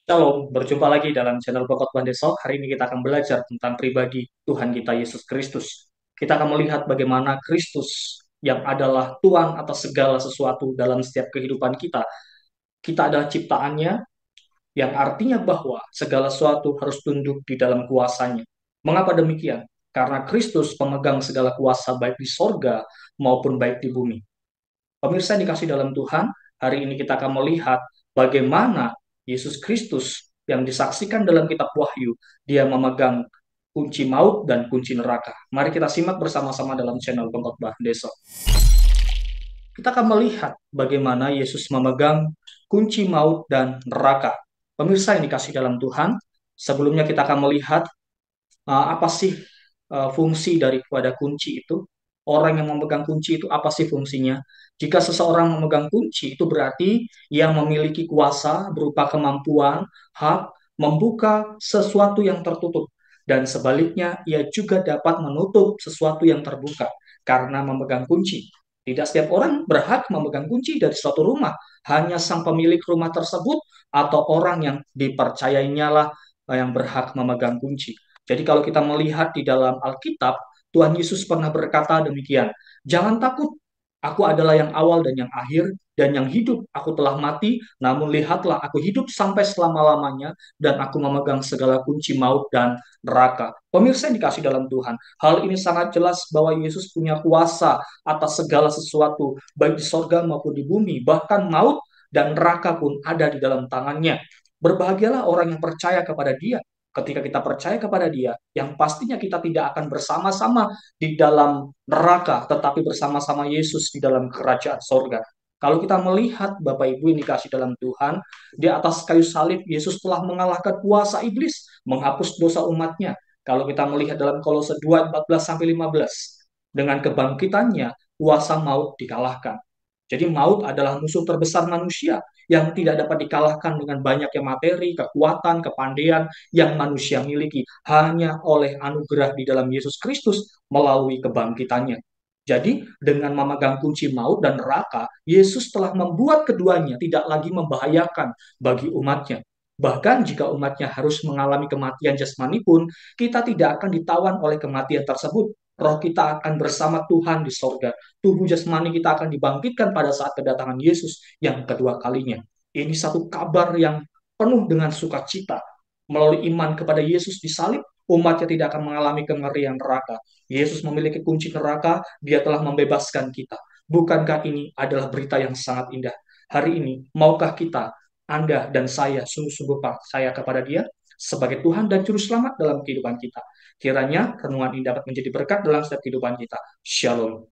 Shalom, berjumpa lagi dalam channel Pokok Bandesok. Hari ini kita akan belajar tentang pribadi Tuhan kita Yesus Kristus. Kita akan melihat bagaimana Kristus yang adalah Tuhan atas segala sesuatu dalam setiap kehidupan kita. Kita adalah ciptaannya, yang artinya bahwa segala sesuatu harus tunduk di dalam kuasanya. Mengapa demikian? Karena Kristus pemegang segala kuasa baik di sorga maupun baik di bumi. Pemirsa yang dikasih dalam Tuhan, hari ini kita akan melihat bagaimana Yesus Kristus yang disaksikan dalam kitab Wahyu, dia memegang kunci maut dan kunci neraka. Mari kita simak bersama-sama dalam channel Pengkhotbah Desa. Kita akan melihat bagaimana Yesus memegang kunci maut dan neraka. Pemirsa yang dikasih dalam Tuhan, sebelumnya kita akan melihat apa sih fungsi daripada kunci itu? Orang yang memegang kunci itu apa sih fungsinya? Jika seseorang memegang kunci, itu berarti ia memiliki kuasa berupa kemampuan, hak, membuka sesuatu yang tertutup. Dan sebaliknya, ia juga dapat menutup sesuatu yang terbuka karena memegang kunci. Tidak setiap orang berhak memegang kunci dari suatu rumah. Hanya sang pemilik rumah tersebut atau orang yang dipercayainya lah yang berhak memegang kunci. Jadi kalau kita melihat di dalam Alkitab, Tuhan Yesus pernah berkata demikian, "Jangan takut, aku adalah yang awal dan yang akhir, dan yang hidup aku telah mati, namun lihatlah aku hidup sampai selama-lamanya, dan aku memegang segala kunci maut dan neraka." Pemirsa yang dikasih dalam Tuhan, hal ini sangat jelas bahwa Yesus punya kuasa atas segala sesuatu, baik di sorga maupun di bumi, bahkan maut dan neraka pun ada di dalam tangannya. Berbahagialah orang yang percaya kepada Dia. Ketika kita percaya kepada Dia, yang pastinya kita tidak akan bersama-sama di dalam neraka, tetapi bersama-sama Yesus di dalam kerajaan sorga. Kalau kita melihat Bapak Ibu yang dikasih dalam Tuhan, di atas kayu salib Yesus telah mengalahkan kuasa iblis, menghapus dosa umatnya. Kalau kita melihat dalam Kolose 2, 14-15, dengan kebangkitannya, kuasa maut dikalahkan. Jadi maut adalah musuh terbesar manusia yang tidak dapat dikalahkan dengan banyaknya materi, kekuatan, kepandaian yang manusia miliki hanya oleh anugerah di dalam Yesus Kristus melalui kebangkitannya. Jadi dengan memegang kunci maut dan neraka, Yesus telah membuat keduanya tidak lagi membahayakan bagi umatnya. Bahkan jika umatnya harus mengalami kematian jasmani pun, kita tidak akan ditawan oleh kematian tersebut. Roh kita akan bersama Tuhan di sorga. Tubuh jasmani kita akan dibangkitkan pada saat kedatangan Yesus yang kedua kalinya. Ini satu kabar yang penuh dengan sukacita. Melalui iman kepada Yesus di salib, umatnya tidak akan mengalami kengerian neraka. Yesus memiliki kunci neraka, dia telah membebaskan kita. Bukankah ini adalah berita yang sangat indah? Hari ini, maukah kita, Anda dan saya, sungguh-sungguh percaya kepada dia sebagai Tuhan dan Juru Selamat dalam kehidupan kita? Kiranya renungan ini dapat menjadi berkat dalam setiap kehidupan kita. Shalom.